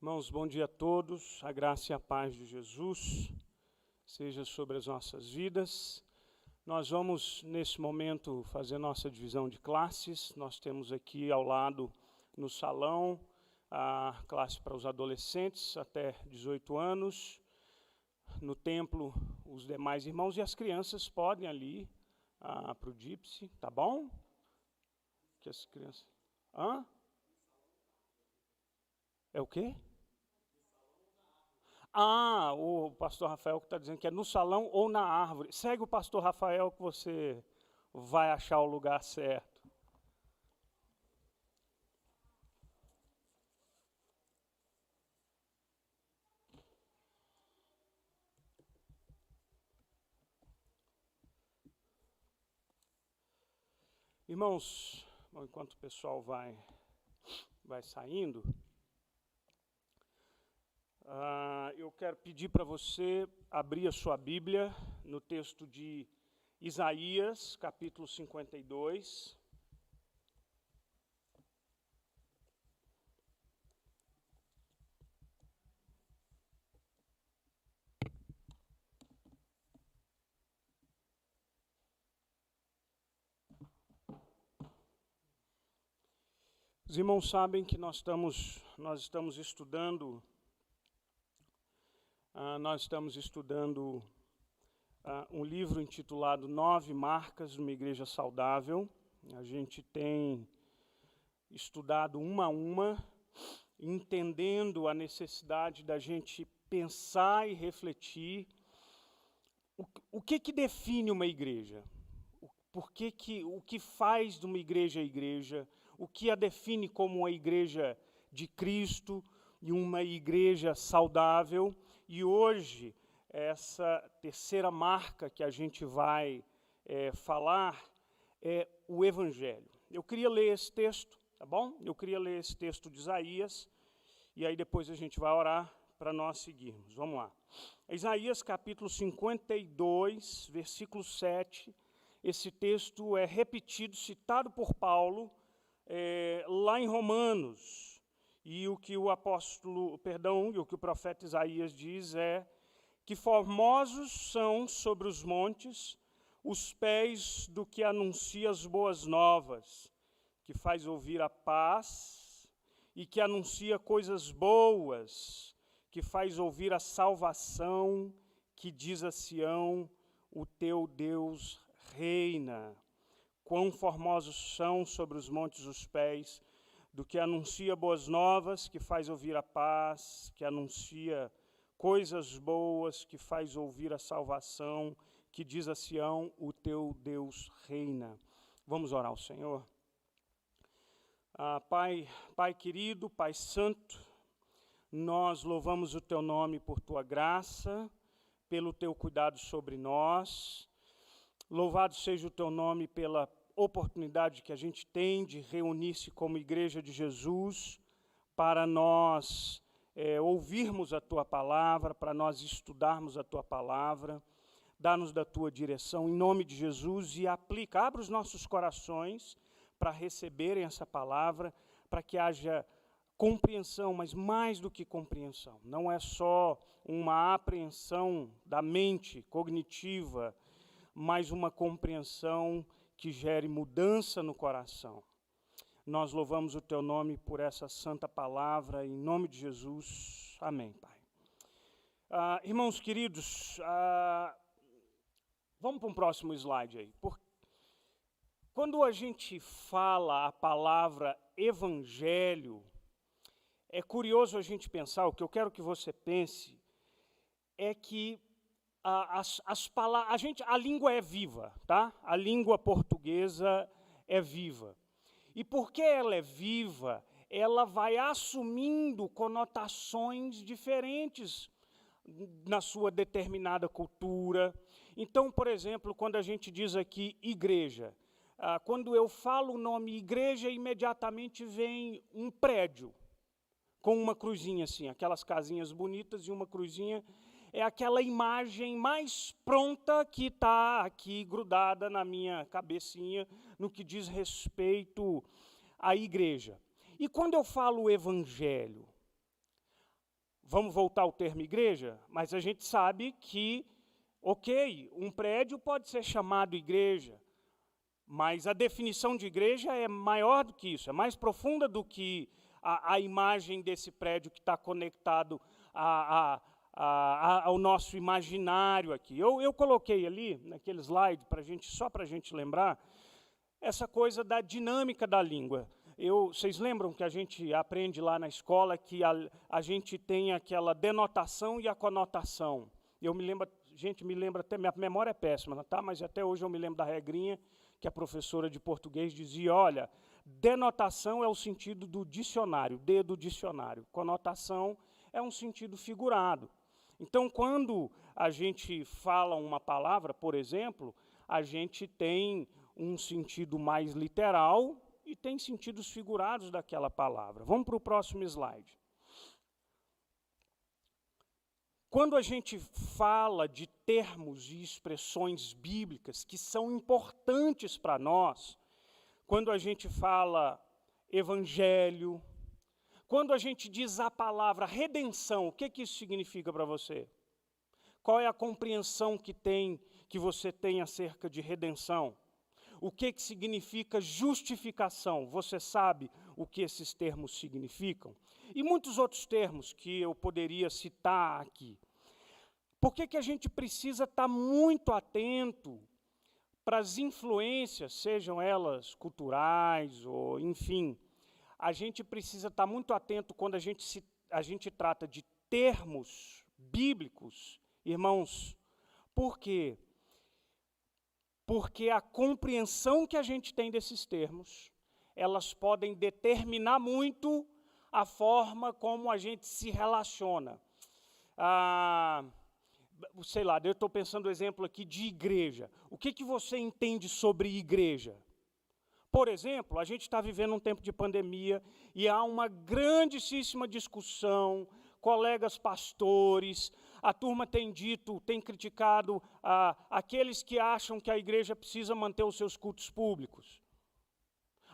Irmãos, bom dia a todos, a graça e a paz de Jesus seja sobre as nossas vidas. Nós vamos, nesse momento, fazer nossa divisão de classes. Nós temos aqui ao lado, no salão, a classe para os adolescentes até 18 anos. No templo, os demais irmãos e as crianças podem ali para o Gypsy, tá bom? Que as crianças... Hã? É o quê? O pastor Rafael que está dizendo que é no salão ou na árvore. Segue o pastor Rafael que você vai achar o lugar certo. Irmãos, enquanto o pessoal vai saindo, eu quero pedir para você abrir a sua Bíblia no texto de Isaías, capítulo 52. Os irmãos sabem que nós estamos estudando um livro intitulado 9 Marcas de uma Igreja Saudável. A gente tem estudado uma a uma, entendendo a necessidade da gente pensar e refletir o que define uma igreja, o que faz de uma igreja a igreja, o que a define como uma igreja de Cristo e uma igreja saudável. E hoje, essa terceira marca que a gente vai falar é o Evangelho. Eu queria ler esse texto, tá bom? Eu queria ler esse texto de Isaías, e aí depois a gente vai orar para nós seguirmos. Vamos lá. Isaías capítulo 52, versículo 7. Esse texto é repetido, citado por Paulo, lá em Romanos. E o que o profeta Isaías diz é que formosos são sobre os montes os pés do que anuncia as boas novas, que faz ouvir a paz e que anuncia coisas boas, que faz ouvir a salvação, que diz a Sião, o teu Deus reina. Quão formosos são sobre os montes os pés do que anuncia boas novas, que faz ouvir a paz, que anuncia coisas boas, que faz ouvir a salvação, que diz a Sião, o teu Deus reina. Vamos orar ao Senhor. Pai querido, Pai santo, nós louvamos o teu nome por tua graça, pelo teu cuidado sobre nós. Louvado seja o teu nome pela oportunidade que a gente tem de reunir-se como igreja de Jesus para nós ouvirmos a tua palavra, para nós estudarmos a tua palavra. Dá-nos da tua direção em nome de Jesus e abra os nossos corações para receberem essa palavra, para que haja compreensão, mas mais do que compreensão. Não é só uma apreensão da mente cognitiva, mas uma compreensão que gere mudança no coração. Nós louvamos o teu nome por essa santa palavra, em nome de Jesus. Amém, Pai. Irmãos queridos, vamos para um próximo slide aí. Quando a gente fala a palavra evangelho, é curioso a gente pensar, o que eu quero que você pense, é que a língua é viva, tá? A língua portuguesa é viva. E porque ela é viva, ela vai assumindo conotações diferentes na sua determinada cultura. Então, por exemplo, quando a gente diz aqui igreja, quando eu falo o nome igreja, imediatamente vem um prédio com uma cruzinha assim, aquelas casinhas bonitas e uma cruzinha. É aquela imagem mais pronta que está aqui grudada na minha cabecinha no que diz respeito à igreja. E quando eu falo evangelho, vamos voltar ao termo igreja, mas a gente sabe que, ok, um prédio pode ser chamado igreja, mas a definição de igreja é maior do que isso, é mais profunda do que a imagem desse prédio que está conectado ao nosso imaginário aqui. Eu coloquei ali, naquele slide, só para a gente lembrar, essa coisa da dinâmica da língua. Vocês lembram que a gente aprende lá na escola que a gente tem aquela denotação e a conotação. Me lembra até, minha memória é péssima, tá? Mas até hoje eu me lembro da regrinha que a professora de português dizia, olha, denotação é o sentido do dicionário, D do dicionário. Conotação é um sentido figurado. Então, quando a gente fala uma palavra, por exemplo, a gente tem um sentido mais literal e tem sentidos figurados daquela palavra. Vamos para o próximo slide. Quando a gente fala de termos e expressões bíblicas que são importantes para nós, quando a gente fala evangelho, quando a gente diz a palavra redenção, o que isso significa para você? Qual é a compreensão que você tem acerca de redenção? O que significa justificação? Você sabe o que esses termos significam? E muitos outros termos que eu poderia citar aqui. Por que a gente precisa estar muito atento para as influências, sejam elas culturais ou, enfim, a gente precisa estar muito atento quando a gente trata de termos bíblicos, irmãos. Por quê? Porque a compreensão que a gente tem desses termos, elas podem determinar muito a forma como a gente se relaciona. Sei lá, eu estou pensando no exemplo aqui de igreja. O que você entende sobre igreja? Por exemplo, a gente está vivendo um tempo de pandemia e há uma grandíssima discussão, colegas pastores, a turma tem criticado aqueles que acham que a igreja precisa manter os seus cultos públicos.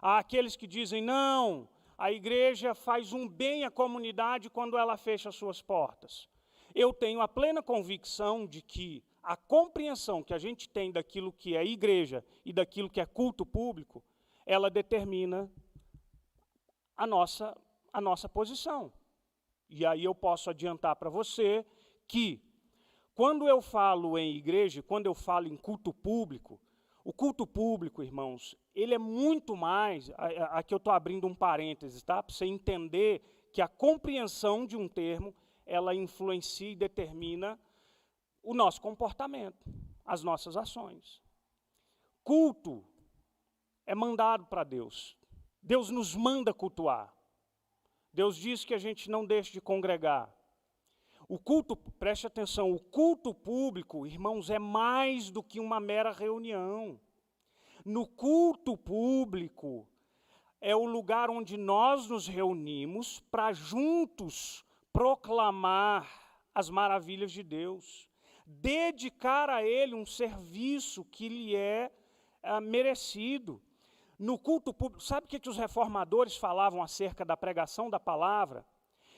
Há aqueles que dizem, não, a igreja faz um bem à comunidade quando ela fecha as suas portas. Eu tenho a plena convicção de que a compreensão que a gente tem daquilo que é igreja e daquilo que é culto público, ela determina a nossa posição. E aí eu posso adiantar para você que, quando eu falo em igreja, quando eu falo em culto público, o culto público, irmãos, ele é muito mais, aqui eu estou abrindo um parênteses, tá? Para você entender que a compreensão de um termo, ela influencia e determina o nosso comportamento, as nossas ações. Culto é mandado para Deus. Deus nos manda cultuar. Deus diz que a gente não deixe de congregar. O culto, preste atenção, o culto público, irmãos, é mais do que uma mera reunião. No culto público, é o lugar onde nós nos reunimos para juntos proclamar as maravilhas de Deus, dedicar a Ele um serviço que lhe é merecido. No culto público, sabe o que os reformadores falavam acerca da pregação da palavra?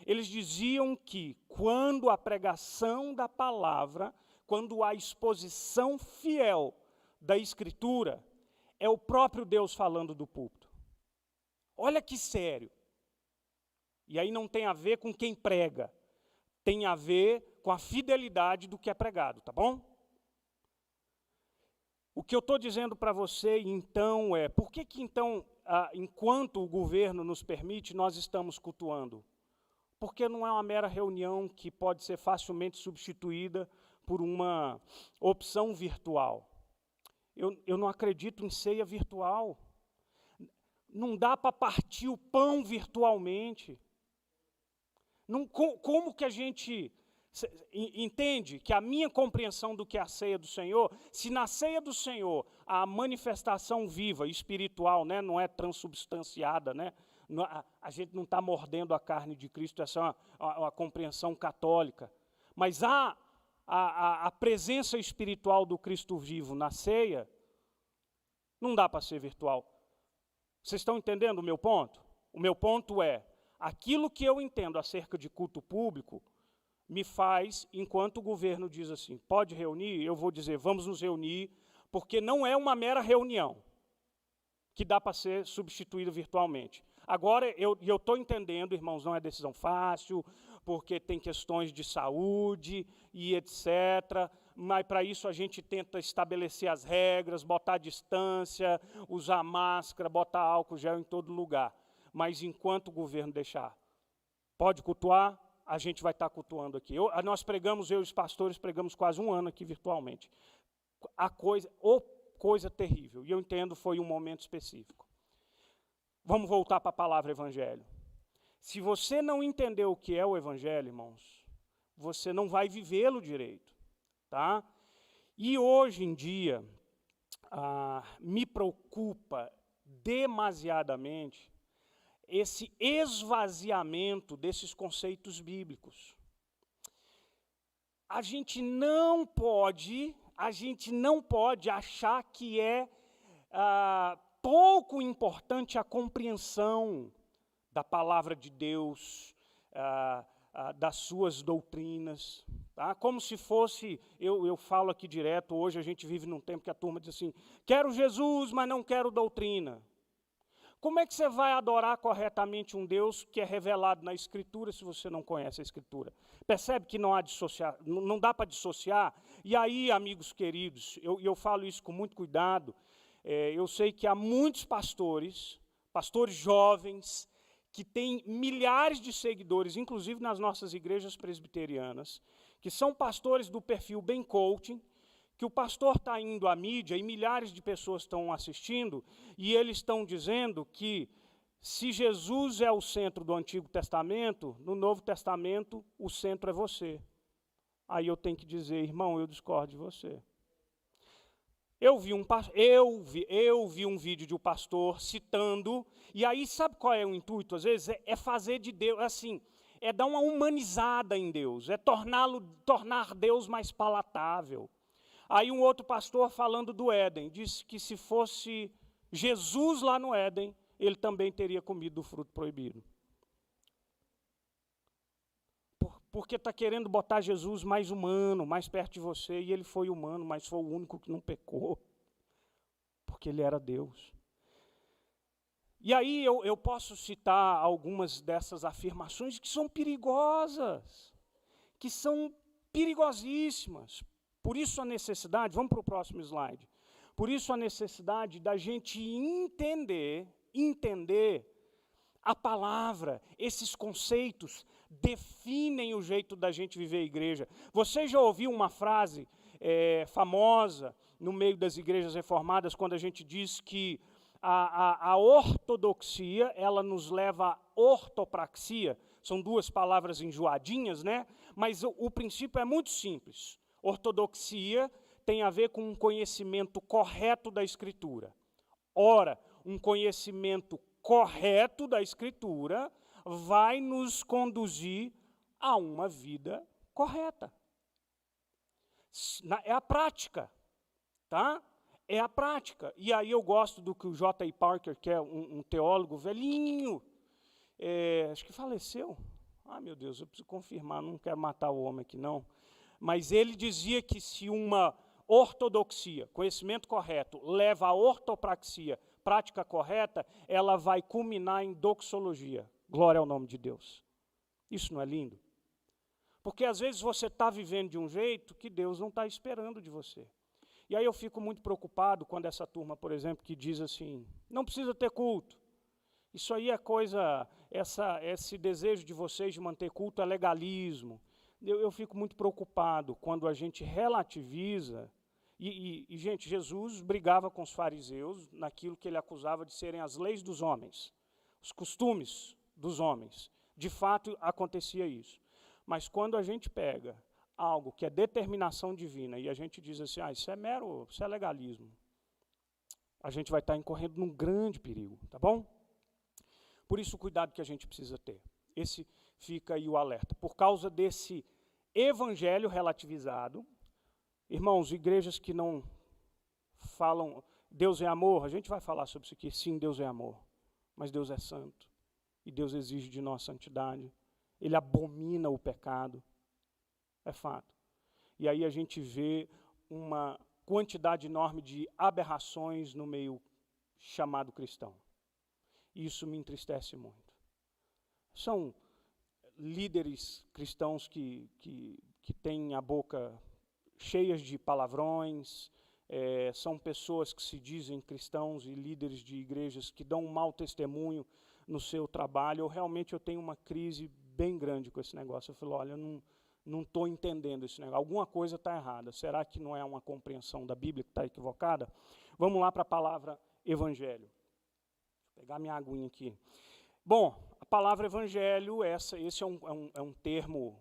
Eles diziam que quando a pregação da palavra, quando a exposição fiel da Escritura, é o próprio Deus falando do púlpito. Olha que sério. E aí não tem a ver com quem prega, tem a ver com a fidelidade do que é pregado, tá bom? O que eu estou dizendo para você, então, por que então, enquanto o governo nos permite, nós estamos cultuando? Porque não é uma mera reunião que pode ser facilmente substituída por uma opção virtual. Eu não acredito em ceia virtual. Não dá para partir o pão virtualmente. Como que a gente entende que a minha compreensão do que é a ceia do Senhor, se na ceia do Senhor a manifestação viva, espiritual, né, não é transubstanciada, né? A gente não está mordendo a carne de Cristo, essa é uma compreensão católica. Mas a presença espiritual do Cristo vivo na ceia, não dá para ser virtual. Vocês estão entendendo o meu ponto? O meu ponto é, aquilo que eu entendo acerca de culto público, me faz, enquanto o governo diz assim, pode reunir, eu vou dizer, vamos nos reunir, porque não é uma mera reunião que dá para ser substituída virtualmente. Agora, eu estou entendendo, irmãos, não é decisão fácil, porque tem questões de saúde e etc., mas para isso a gente tenta estabelecer as regras, botar distância, usar máscara, botar álcool gel em todo lugar. Mas enquanto o governo deixar, pode cultuar, a gente vai estar cultuando aqui. Nós pregamos, eu e os pastores, pregamos quase um ano aqui virtualmente. Coisa terrível, e eu entendo, foi um momento específico. Vamos voltar para a palavra evangelho. Se você não entender o que é o evangelho, irmãos, você não vai vivê-lo direito. Tá? E hoje em dia, me preocupa demasiadamente esse esvaziamento desses conceitos bíblicos. A gente não pode achar que é pouco importante a compreensão da palavra de Deus, das suas doutrinas. Tá? Como se fosse, eu falo aqui direto, hoje a gente vive num tempo que a turma diz assim, quero Jesus, mas não quero doutrina. Como é que você vai adorar corretamente um Deus que é revelado na Escritura se você não conhece a Escritura? Percebe que não dá para dissociar? E aí, amigos queridos, eu falo isso com muito cuidado, eu sei que há muitos pastores jovens, que têm milhares de seguidores, inclusive nas nossas igrejas presbiterianas, que são pastores do perfil bem coaching, que o pastor está indo à mídia e milhares de pessoas estão assistindo, e eles estão dizendo que se Jesus é o centro do Antigo Testamento, no Novo Testamento o centro é você. Aí eu tenho que dizer, irmão, eu discordo de você. Eu vi um vídeo de um pastor citando, e aí sabe qual é o intuito? Às vezes é fazer de Deus, assim, é dar uma humanizada em Deus, é tornar Deus mais palatável. Aí um outro pastor falando do Éden, disse que se fosse Jesus lá no Éden, ele também teria comido do fruto proibido. Porque está querendo botar Jesus mais humano, mais perto de você, e ele foi humano, mas foi o único que não pecou, porque ele era Deus. E aí eu posso citar algumas dessas afirmações que são perigosas, que são perigosíssimas. Por isso a necessidade, vamos para o próximo slide, por isso a necessidade da gente entender a palavra, esses conceitos definem o jeito da gente viver a igreja. Você já ouviu uma frase famosa no meio das igrejas reformadas, quando a gente diz que a ortodoxia, ela nos leva à ortopraxia, são duas palavras enjoadinhas, né? Mas o princípio é muito simples. Ortodoxia tem a ver com um conhecimento correto da Escritura. Ora, um conhecimento correto da Escritura vai nos conduzir a uma vida correta. É a prática, tá? É a prática. E aí eu gosto do que o J.I. Parker, que é um teólogo velhinho, acho que faleceu. Ah, meu Deus, eu preciso confirmar, não quero matar o homem aqui, não. Mas ele dizia que se uma ortodoxia, conhecimento correto, leva à ortopraxia, prática correta, ela vai culminar em doxologia. Glória ao nome de Deus. Isso não é lindo? Porque às vezes você está vivendo de um jeito que Deus não está esperando de você. E aí eu fico muito preocupado quando essa turma, por exemplo, que diz assim, não precisa ter culto. Isso aí é coisa, esse desejo de vocês de manter culto é legalismo. Eu fico muito preocupado quando a gente relativiza, gente, Jesus brigava com os fariseus naquilo que ele acusava de serem as leis dos homens, os costumes dos homens. De fato, acontecia isso. Mas quando a gente pega algo que é determinação divina e a gente diz assim, isso é legalismo, a gente vai estar incorrendo num grande perigo, tá bom? Por isso o cuidado que a gente precisa ter. Esse fica aí o alerta. Por causa desse evangelho relativizado, irmãos, igrejas que não falam Deus é amor, a gente vai falar sobre isso aqui, sim, Deus é amor, mas Deus é santo, e Deus exige de nós santidade, Ele abomina o pecado. é fato. E aí a gente vê uma quantidade enorme de aberrações no meio chamado cristão. Isso me entristece muito. São líderes cristãos que têm a boca cheias de palavrões, são pessoas que se dizem cristãos e líderes de igrejas que dão um mau testemunho no seu trabalho. Eu tenho uma crise bem grande com esse negócio. Eu falo, olha, eu não estou entendendo esse negócio. Alguma coisa está errada. Será que não é uma compreensão da Bíblia que está equivocada? Vamos lá para a palavra evangelho. Vou pegar minha aguinha aqui. Bom, a palavra evangelho, esse é um termo,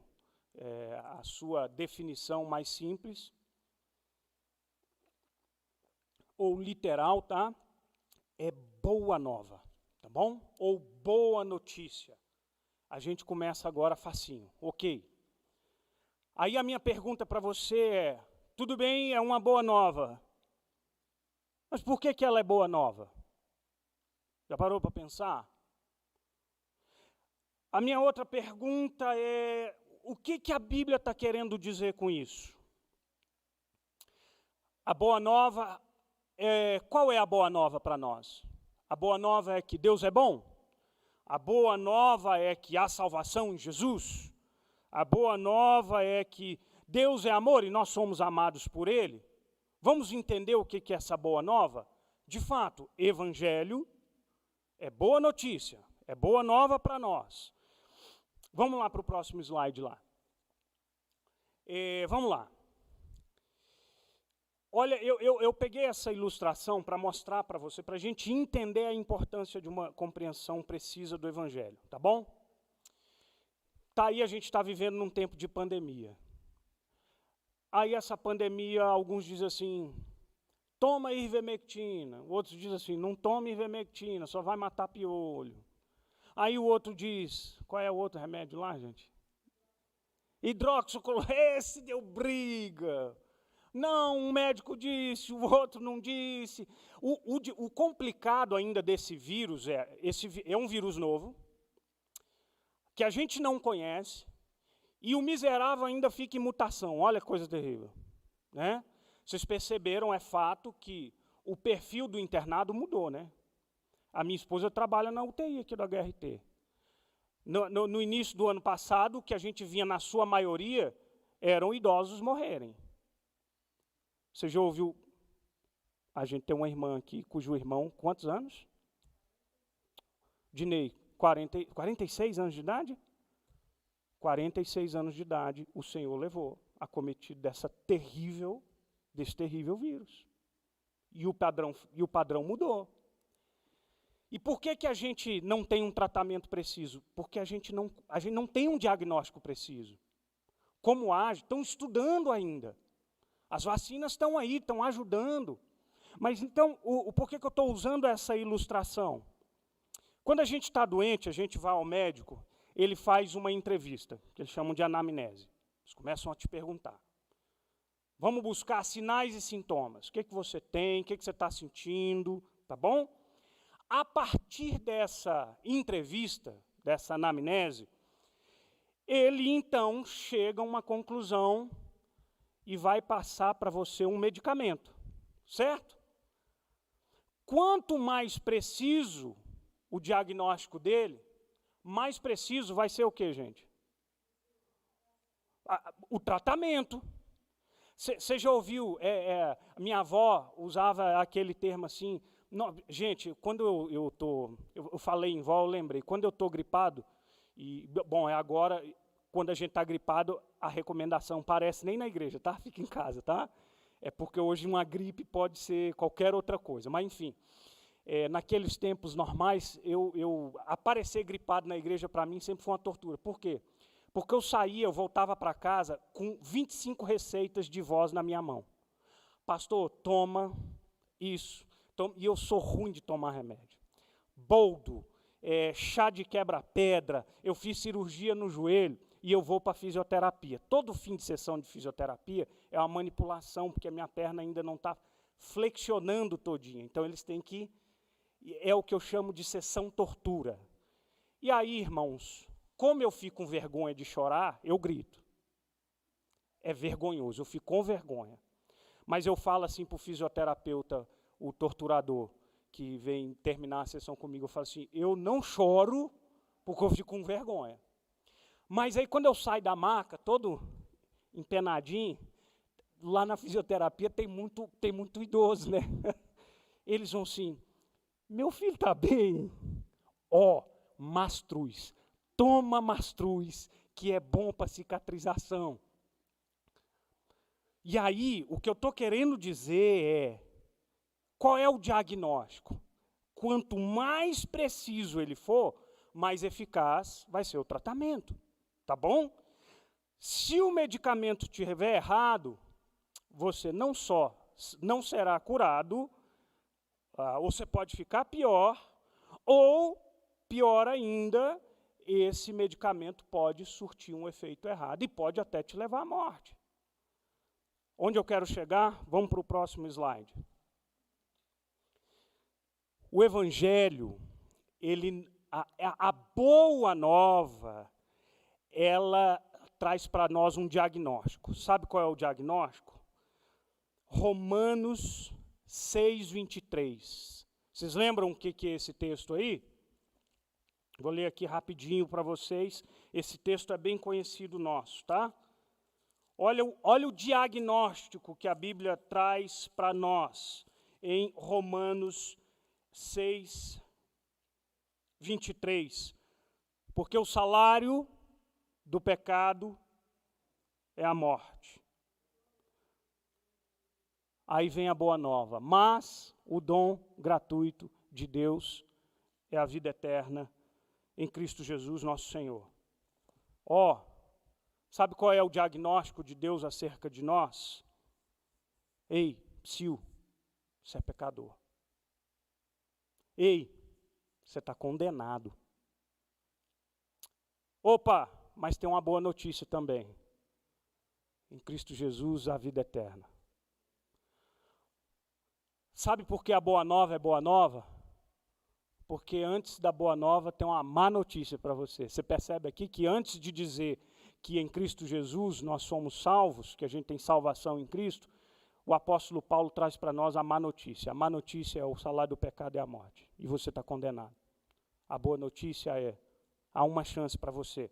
a sua definição mais simples, ou literal, tá? É boa nova, tá bom? Ou boa notícia. A gente começa agora facinho, ok. Aí a minha pergunta para você é, tudo bem, é uma boa nova, mas por que ela é boa nova? Já parou para pensar? A minha outra pergunta é, o que a Bíblia está querendo dizer com isso? A boa nova, qual é a boa nova para nós? A boa nova é que Deus é bom? A boa nova é que há salvação em Jesus? A boa nova é que Deus é amor e nós somos amados por Ele? Vamos entender o que é essa boa nova? De fato, evangelho é boa notícia, é boa nova para nós. Vamos lá para o próximo slide lá. Vamos lá. Olha, eu peguei essa ilustração para mostrar para você, para a gente entender a importância de uma compreensão precisa do evangelho, tá bom? Tá aí, a gente está vivendo num tempo de pandemia. Aí essa pandemia, alguns dizem assim, toma ivermectina. Outros dizem assim, não tome ivermectina, só vai matar piolho. Aí o outro diz, qual é o outro remédio lá, gente? Hidroxicloroquina, esse deu briga. Não, um médico disse, o outro não disse. O complicado ainda desse vírus é um vírus novo, que a gente não conhece, e o miserável ainda fica em mutação. Olha que coisa terrível, né? Vocês perceberam, é fato, que o perfil do internado mudou, né? A minha esposa trabalha na UTI aqui da HRT. No início do ano passado, o que a gente via na sua maioria eram idosos morrerem. Você já ouviu? A gente tem uma irmã aqui, cujo irmão, quantos anos? Dinei, 46 anos de idade? 46 anos de idade, o Senhor levou, acometido desse terrível vírus. E o padrão mudou. E por que a gente não tem um tratamento preciso? Porque a gente não tem um diagnóstico preciso. Como age? Estão estudando ainda. As vacinas estão aí, estão ajudando. Mas então, por que eu estou usando essa ilustração? Quando a gente está doente, a gente vai ao médico, ele faz uma entrevista, que eles chamam de anamnese. Eles começam a te perguntar. Vamos buscar sinais e sintomas. O que você tem, o que você está sentindo, tá bom? A partir dessa entrevista, dessa anamnese, ele então chega a uma conclusão e vai passar para você um medicamento, certo? Quanto mais preciso o diagnóstico dele, mais preciso vai ser o quê, gente? O tratamento. Você já ouviu, minha avó usava aquele termo assim, gente, quando eu falei em vó, eu lembrei, quando eu estou gripado, agora, quando a gente está gripado, a recomendação parece nem na igreja, tá? Fica em casa, tá? É porque hoje uma gripe pode ser qualquer outra coisa, mas enfim, naqueles tempos normais, eu aparecer gripado na igreja para mim sempre foi uma tortura. Por quê? Porque eu voltava para casa com 25 receitas de voz na minha mão. Pastor, toma isso. E eu sou ruim de tomar remédio. Boldo, chá de quebra-pedra, eu fiz cirurgia no joelho e eu vou para a fisioterapia. Todo fim de sessão de fisioterapia é uma manipulação, porque a minha perna ainda não está flexionando todinha. Então, eles têm que... É o que eu chamo de sessão tortura. E aí, irmãos, como eu fico com vergonha de chorar, eu grito. é vergonhoso, eu fico com vergonha. Mas eu falo assim para o fisioterapeuta, o torturador, que vem terminar a sessão comigo, eu falo assim, eu não choro porque eu fico com vergonha. Mas aí quando eu saio da maca, todo empenadinho, lá na fisioterapia tem muito idoso, né? Eles vão assim, meu filho está bem? Mastruz, toma mastruz, que é bom para cicatrização. E aí, o que eu estou querendo dizer é, qual é o diagnóstico? Quanto mais preciso ele for, mais eficaz vai ser o tratamento, tá bom? Se o medicamento estiver errado, você não só não será curado, ou você pode ficar pior, ou, pior ainda, esse medicamento pode surtir um efeito errado e pode até te levar à morte. Onde eu quero chegar? Vamos para o próximo slide. O Evangelho, a boa nova, ela traz para nós um diagnóstico. Sabe qual é o diagnóstico? Romanos 6:23. Vocês lembram o que é esse texto aí? Vou ler aqui rapidinho para vocês. Esse texto é bem conhecido nosso, tá? Olha o diagnóstico que a Bíblia traz para nós em Romanos 6:23. Porque o salário do pecado é a morte. Aí vem a boa nova. Mas o dom gratuito de Deus é a vida eterna em Cristo Jesus, nosso Senhor. Sabe qual é o diagnóstico de Deus acerca de nós? Ei, psiu, você é pecador. Ei, você está condenado. Mas tem uma boa notícia também. Em Cristo Jesus, a vida eterna. Sabe por que a boa nova é boa nova? Porque antes da boa nova tem uma má notícia para você. Você percebe aqui que antes de dizer que em Cristo Jesus nós somos salvos, que a gente tem salvação em Cristo, o apóstolo Paulo traz para nós a má notícia. A má notícia é o salário do pecado é a morte. E você está condenado. A boa notícia é, há uma chance para você.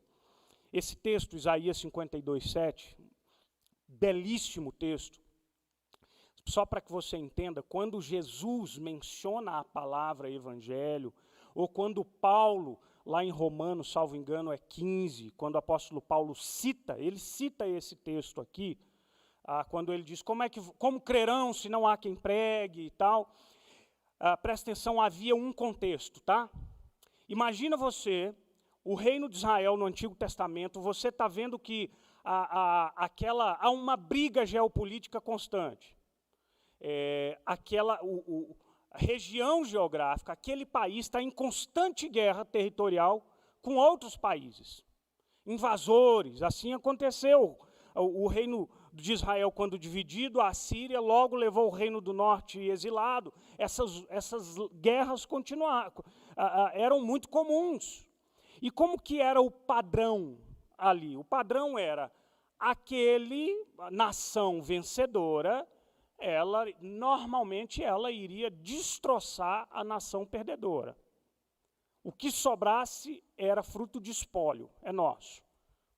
Esse texto, Isaías 52:7, belíssimo texto. Só para que você entenda, quando Jesus menciona a palavra evangelho, ou quando Paulo, lá em Romanos, salvo engano, é 15, quando o apóstolo Paulo cita esse texto aqui, quando ele diz, como crerão se não há quem pregue e tal, presta atenção, havia um contexto, tá? Imagina você, o reino de Israel no Antigo Testamento, você está vendo que há uma briga geopolítica constante. A região geográfica, aquele país está em constante guerra territorial com outros países. Invasores, assim aconteceu. O reino de Israel, quando dividido, a Síria logo levou o reino do norte exilado. Essas guerras eram muito comuns. E como que era o padrão ali? O padrão era a nação vencedora, normalmente ela iria destroçar a nação perdedora. O que sobrasse era fruto de espólio, é nosso.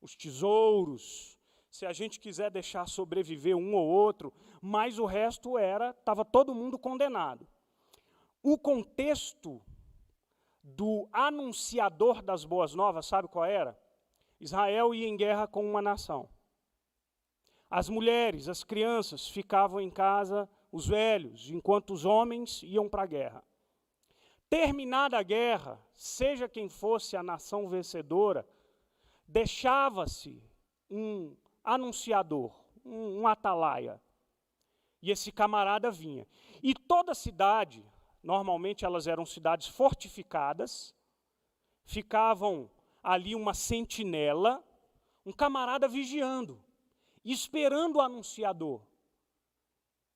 Os tesouros, se a gente quiser deixar sobreviver um ou outro, mas o resto estava todo mundo condenado. O contexto do anunciador das boas novas, sabe qual era? Israel ia em guerra com uma nação. As mulheres, as crianças ficavam em casa, os velhos, enquanto os homens iam para a guerra. Terminada a guerra, seja quem fosse a nação vencedora, deixava-se um anunciador, um atalaia. E esse camarada vinha. E toda cidade, normalmente elas eram cidades fortificadas, ficavam ali uma sentinela, um camarada vigiando, esperando o anunciador.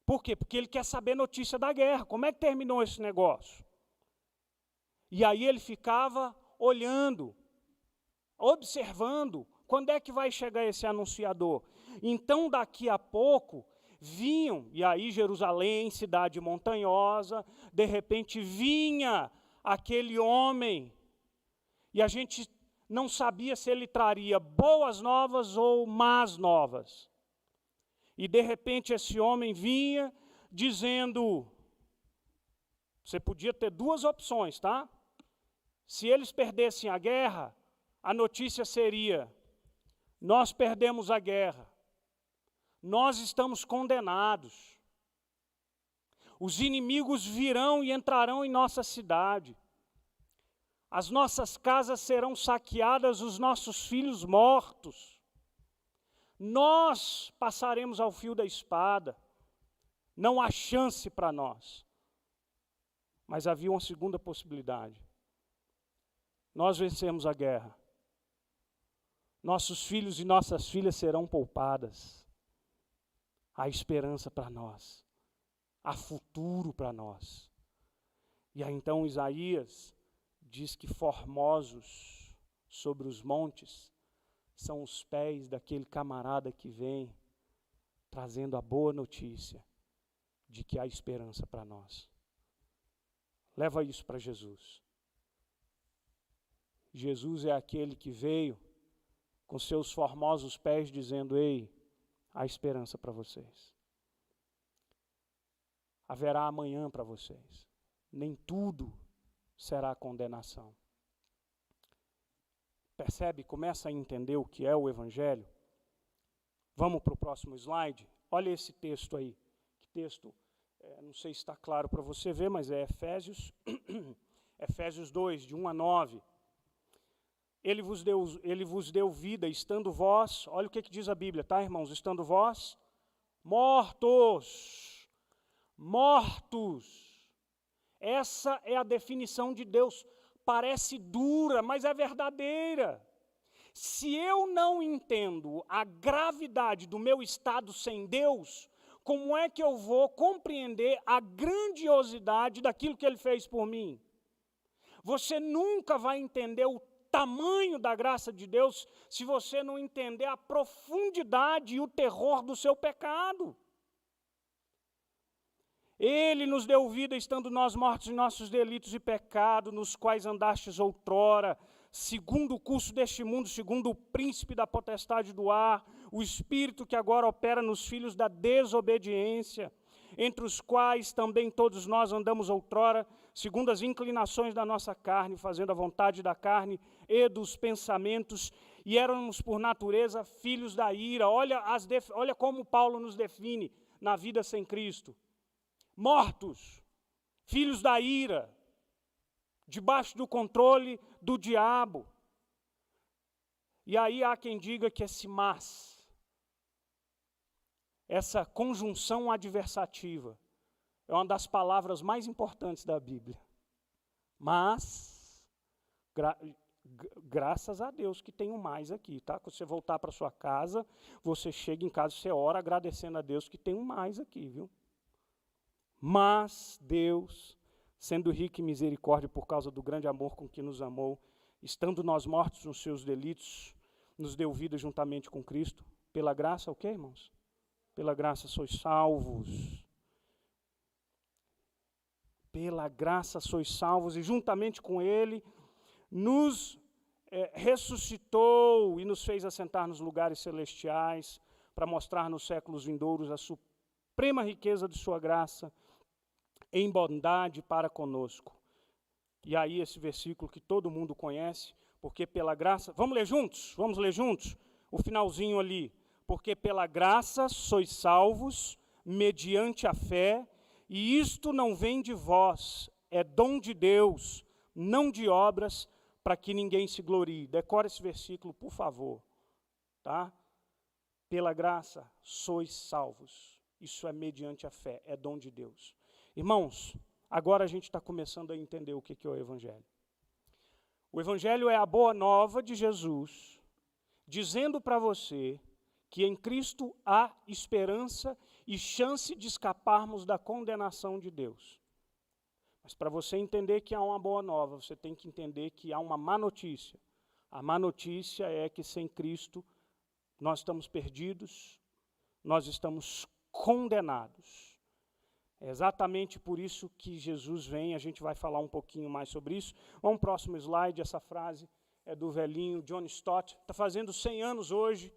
Por quê? Porque ele quer saber notícia da guerra. Como é que terminou esse negócio? E aí ele ficava olhando, observando Quando é que vai chegar esse anunciador? Então, daqui a pouco, vinham, e aí Jerusalém, cidade montanhosa, de repente vinha aquele homem, e a gente não sabia se ele traria boas novas ou más novas. E de repente esse homem vinha dizendo, você podia ter duas opções, tá? Se eles perdessem a guerra, a notícia seria, nós perdemos a guerra, nós estamos condenados, os inimigos virão e entrarão em nossa cidade, as nossas casas serão saqueadas, os nossos filhos mortos, nós passaremos ao fio da espada, não há chance para nós. Mas havia uma segunda possibilidade. Nós vencemos a guerra. Nossos filhos e nossas filhas serão poupadas. Há esperança para nós. Há futuro para nós. E aí então Isaías diz que formosos sobre os montes são os pés daquele camarada que vem trazendo a boa notícia de que há esperança para nós. Leva isso para Jesus. Jesus é aquele que veio com seus formosos pés dizendo, ei, há esperança para vocês. Haverá amanhã para vocês. Nem tudo será condenação. Percebe? Começa a entender o que é o Evangelho. Vamos para o próximo slide. Olha esse texto aí. Que texto, não sei se está claro para você ver, mas é Efésios, Efésios 2, de 1 a 9. Ele vos deu vida, estando vós, olha o que diz a Bíblia, tá, irmãos? Estando vós mortos. Mortos. Essa é a definição de Deus. Parece dura, mas é verdadeira. Se eu não entendo a gravidade do meu estado sem Deus, como é que eu vou compreender a grandiosidade daquilo que Ele fez por mim? Você nunca vai entender o tamanho da graça de Deus se você não entender a profundidade e o terror do seu pecado. Ele nos deu vida, estando nós mortos em nossos delitos e pecados, nos quais andastes outrora, segundo o curso deste mundo, segundo o príncipe da potestade do ar, o espírito que agora opera nos filhos da desobediência, entre os quais também todos nós andamos outrora, segundo as inclinações da nossa carne, fazendo a vontade da carne e dos pensamentos, e éramos por natureza filhos da ira. Olha como Paulo nos define na vida sem Cristo. Mortos, filhos da ira, debaixo do controle do diabo. E aí há quem diga que esse mas, essa conjunção adversativa, é uma das palavras mais importantes da Bíblia. Mas, graças a Deus que tem um mais aqui, tá? Quando você voltar para sua casa, você chega em casa, você ora agradecendo a Deus que tem um mais aqui, viu? Mas Deus, sendo rico em misericórdia por causa do grande amor com que nos amou, estando nós mortos nos seus delitos, nos deu vida juntamente com Cristo. Pela graça, o quê, irmãos? Pela graça sois salvos. Pela graça sois salvos, e juntamente com Ele nos ressuscitou e nos fez assentar nos lugares celestiais, para mostrar nos séculos vindouros a suprema riqueza de sua graça, em bondade para conosco. E aí esse versículo que todo mundo conhece, porque pela graça, vamos ler juntos, o finalzinho ali, porque pela graça sois salvos, mediante a fé, e isto não vem de vós, é dom de Deus, não de obras, para que ninguém se glorie. Decora esse versículo, por favor, tá? Pela graça sois salvos, isso é mediante a fé, é dom de Deus. Irmãos, agora a gente está começando a entender o que é o Evangelho. O Evangelho é a boa nova de Jesus, dizendo para você que em Cristo há esperança e chance de escaparmos da condenação de Deus. Mas para você entender que há uma boa nova, você tem que entender que há uma má notícia. A má notícia é que sem Cristo nós estamos perdidos, nós estamos condenados. É exatamente por isso que Jesus vem, a gente vai falar um pouquinho mais sobre isso. Vamos para o próximo slide, essa frase é do velhinho John Stott, está fazendo 100 anos hoje,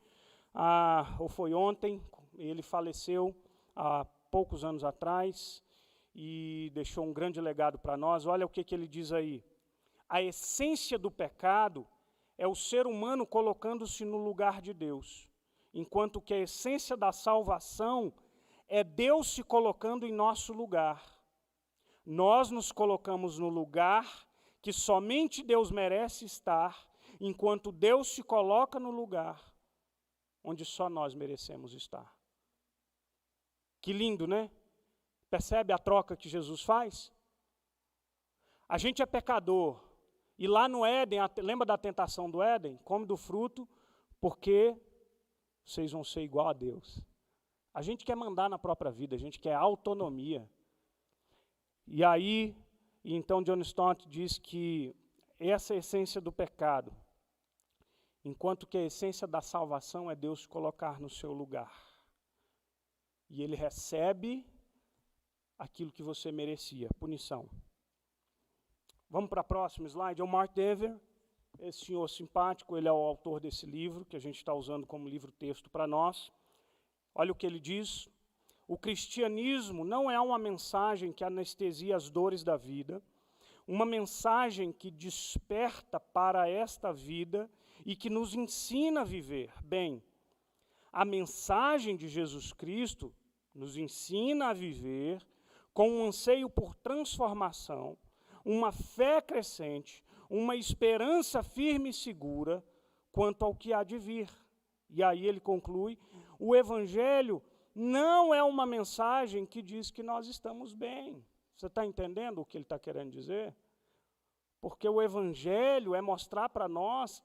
ou foi ontem, ele faleceu há poucos anos atrás e deixou um grande legado para nós. Olha o que ele diz aí. A essência do pecado é o ser humano colocando-se no lugar de Deus, enquanto que a essência da salvação é Deus se colocando em nosso lugar. Nós nos colocamos no lugar que somente Deus merece estar, enquanto Deus se coloca no lugar onde só nós merecemos estar. Que lindo, né? Percebe a troca que Jesus faz? A gente é pecador. E lá no Éden, lembra da tentação do Éden? Come do fruto, porque vocês vão ser igual a Deus. A gente quer mandar na própria vida, a gente quer autonomia. E aí, então John Stott diz que essa é a essência do pecado, enquanto que a essência da salvação é Deus se colocar no seu lugar. E ele recebe aquilo que você merecia, punição. Vamos para o próximo slide, é o Mark Dever, esse senhor simpático, ele é o autor desse livro, que a gente está usando como livro-texto para nós. Olha o que ele diz: o cristianismo não é uma mensagem que anestesia as dores da vida, uma mensagem que desperta para esta vida e que nos ensina a viver bem. A mensagem de Jesus Cristo nos ensina a viver com um anseio por transformação, uma fé crescente, uma esperança firme e segura quanto ao que há de vir. E aí ele conclui: o Evangelho não é uma mensagem que diz que nós estamos bem. Você está entendendo o que ele está querendo dizer? Porque o Evangelho é mostrar para nós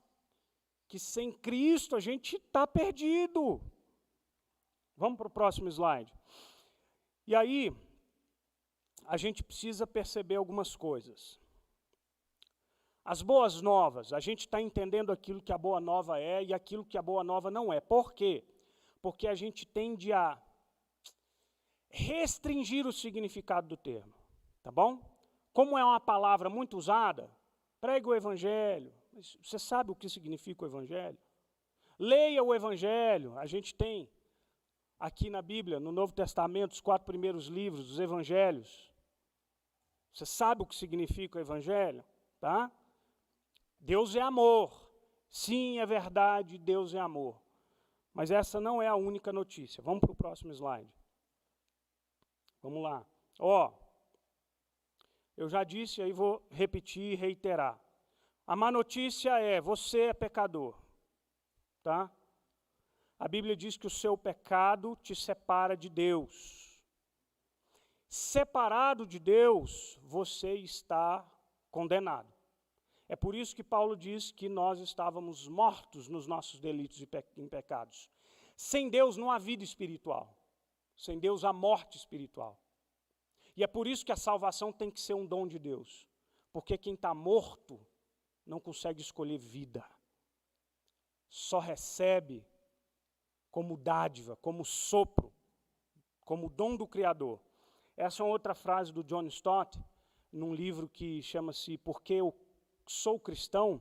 que sem Cristo a gente está perdido. Vamos para o próximo slide. E aí, a gente precisa perceber algumas coisas. As boas novas, a gente está entendendo aquilo que a boa nova é e aquilo que a boa nova não é. Por quê? Porque a gente tende a restringir o significado do termo, tá bom? Como é uma palavra muito usada, pregue o Evangelho. Você sabe o que significa o Evangelho? Leia o Evangelho. A gente tem aqui na Bíblia, no Novo Testamento, os 4 primeiros livros dos Evangelhos. Você sabe o que significa o Evangelho? Tá? Deus é amor. Sim, é verdade, Deus é amor. Mas essa não é a única notícia. Vamos para o próximo slide. Vamos lá. Eu já disse, aí vou repetir e reiterar. A má notícia é: você é pecador. Tá? A Bíblia diz que o seu pecado te separa de Deus. Separado de Deus, você está condenado. É por isso que Paulo diz que nós estávamos mortos nos nossos delitos e pecados. Sem Deus não há vida espiritual. Sem Deus há morte espiritual. E é por isso que a salvação tem que ser um dom de Deus. Porque quem está morto não consegue escolher vida. Só recebe como dádiva, como sopro, como dom do Criador. Essa é uma outra frase do John Stott, num livro que chama-se Porque Eu Sou Cristão,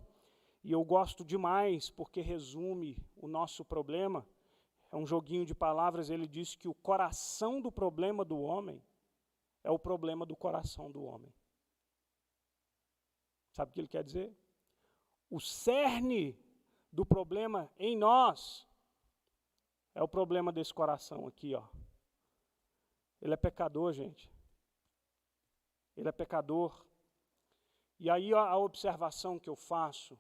e eu gosto demais porque resume o nosso problema. É um joguinho de palavras. Ele diz que o coração do problema do homem é o problema do coração do homem. Sabe o que ele quer dizer? O cerne do problema em nós é o problema desse coração aqui, ó. Ele é pecador, gente. Ele é pecador. E aí a observação que eu faço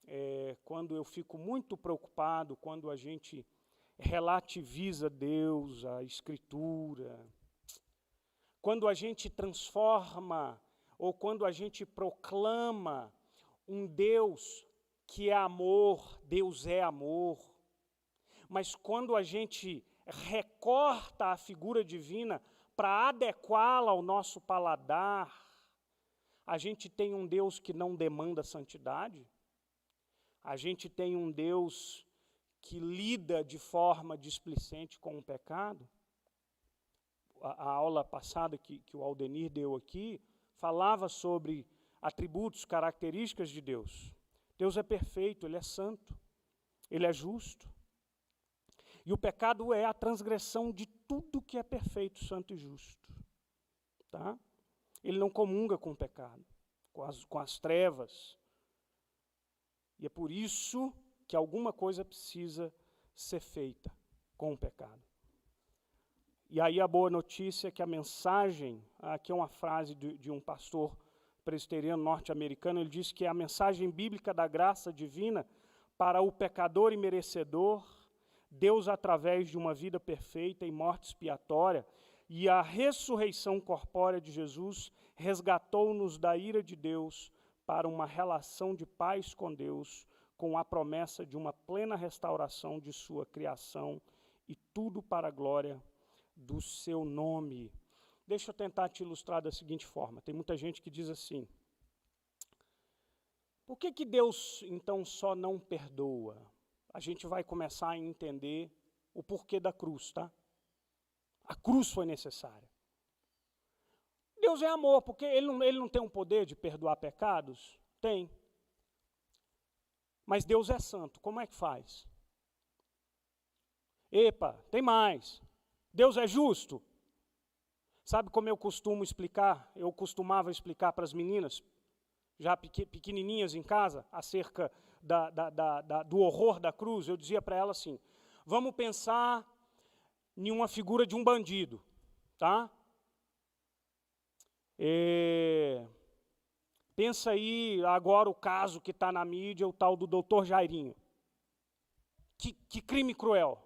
é quando eu fico muito preocupado, quando a gente relativiza Deus, a Escritura, quando a gente transforma ou quando a gente proclama um Deus que é amor, Deus é amor, mas quando a gente recorta a figura divina para adequá-la ao nosso paladar, a gente tem um Deus que não demanda santidade, A gente tem um Deus que lida de forma displicente com o pecado. A aula passada que o Aldenir deu aqui falava sobre atributos, características de Deus. Deus é perfeito, Ele é santo, Ele é justo. E o pecado é a transgressão de tudo que é perfeito, santo e justo. Tá? Ele não comunga com o pecado, com as trevas. E é por isso que alguma coisa precisa ser feita com o pecado. E aí a boa notícia é que a mensagem, aqui é uma frase de um pastor presbiteriano norte-americano, ele diz que é a mensagem bíblica da graça divina para o pecador e merecedor, Deus através de uma vida perfeita e morte expiatória, e a ressurreição corpórea de Jesus resgatou-nos da ira de Deus para uma relação de paz com Deus, com a promessa de uma plena restauração de sua criação, e tudo para a glória do seu nome. Deixa eu tentar te ilustrar da seguinte forma. Tem muita gente que diz assim: por que Deus, então, só não perdoa? A gente vai começar a entender o porquê da cruz, tá? A cruz foi necessária. Deus é amor, porque ele não tem o poder de perdoar pecados? Tem. Mas Deus é santo, como é que faz? Epa, tem mais. Deus é justo. Sabe como eu costumo explicar? Eu costumava explicar para as meninas, já pequenininhas em casa, acerca do horror da cruz. Eu dizia para elas assim: vamos pensar em uma figura de um bandido, tá? Pensa aí agora o caso que está na mídia, o tal do doutor Jairinho. Que crime cruel,